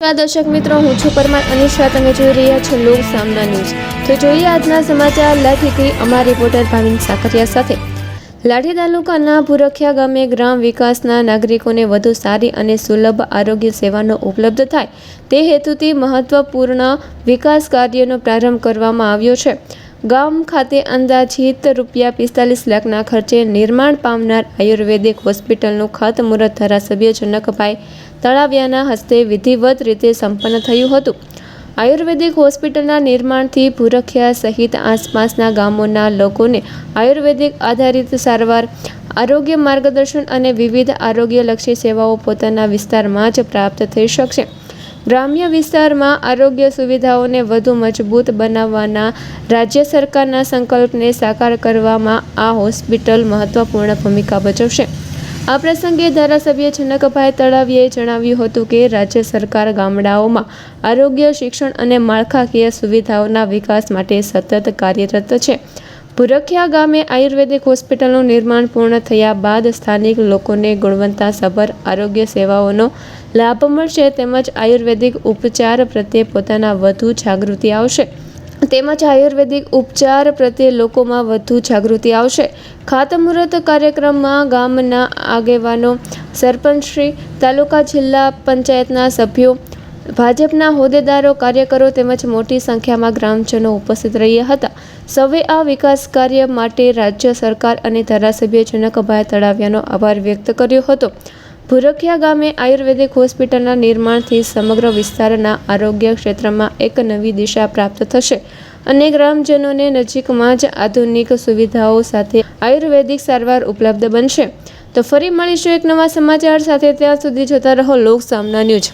દર્શક મિત્રો, હું છું પરમાર અનિશા. તમે જોઈ રહ્યા છો લોક સામના ન્યૂઝ. તો જોઈએ આજના સમાચાર. લાઠીથી અમારા રિપોર્ટર ભાવિન સાકરિયા સાથે. લાઠી તાલુકાના ભુરખિયા ગામે ગ્રામ વિકાસના નાગરિકોને વધુ સારી અને સુલભ આરોગ્ય સેવાનો ઉપલબ્ધ થાય તે હેતુથી મહત્વપૂર્ણ વિકાસ કાર્યનો પ્રારંભ કરવામાં આવ્યો છે. ગામ ખાતે અંદાજિત ₹45 લાખના ખર્ચે નિર્માણ પામનાર આયુર્વેદિક હોસ્પિટલનું ખાતમુહૂર્ત ધારાસભ્ય જનકભાઈ તળાવિયાના હસ્તે વિધિવત રીતે સંપન્ન થયું હતું. આયુર્વેદિક હોસ્પિટલના નિર્માણથી ભુરખિયા સહિત આસપાસના ગામોના લોકોને આયુર્વેદિક આધારિત સારવાર, આરોગ્ય માર્ગદર્શન અને વિવિધ આરોગ્યલક્ષી સેવાઓ પોતાના વિસ્તારમાં જ પ્રાપ્ત થઈ શકશે. ગ્રામ્ય વિસ્તારમાં આરોગ્ય સુવિધાઓને વધુ મજબૂત બનાવવાના રાજ્ય સરકારના સંકલ્પને સાકાર કરવામાં આ હોસ્પિટલ મહત્વપૂર્ણ ભૂમિકા ભજવશે. આ પ્રસંગે ધારાસભ્ય જનકભાઈ તળાવિયાએ જણાવ્યું હતું કે રાજ્ય સરકાર ગામડાઓમાં આરોગ્ય, શિક્ષણ અને માળખાકીય સુવિધાઓના વિકાસ માટે સતત કાર્યરત છે. ભુરખિયા ગામે આયુર્વેદિક હોસ્પિટલનું નિર્માણ પૂર્ણ થયા બાદ સ્થાનિક લોકોને ગુણવત્તાસભર આરોગ્ય સેવાઓનો લાભ મળશે તેમજ આયુર્વેદિક ઉપચાર પ્રત્યે પોતાના વધુ જાગૃતિ આવશે. લોકોમાં વધુ જાગૃતિ આવશે. ખાતમુહૂર્ત કાર્યક્રમમાં ગામના આગેવાનો, સરપંચશ્રી, તાલુકા જિલ્લા પંચાયતના સભ્યો, ભાજપના હોદ્દેદારો, કાર્યકરો તેમજ મોટી સંખ્યામાં ગ્રામજનો ઉપસ્થિત રહ્યા હતા. સૌએ આ વિકાસ કાર્ય માટે રાજ્ય સરકાર અને ધારાસભ્ય જનકભાઈ તળાવિયાનો આભાર વ્યક્ત કર્યો હતો. ભુરખિયા ગામે આયુર્વેદિક હોસ્પિટલના નિર્માણથી સમગ્ર વિસ્તારના આરોગ્ય ક્ષેત્રમાં એક નવી દિશા પ્રાપ્ત થશે અને ગ્રામજનોને નજીકમાં જ આધુનિક સુવિધાઓ સાથે આયુર્વેદિક સારવાર ઉપલબ્ધ બનશે. તો ફરી મળીશું એક નવા સમાચાર સાથે. ત્યાં સુધી જોતા રહો લોક સામના ન્યૂઝ.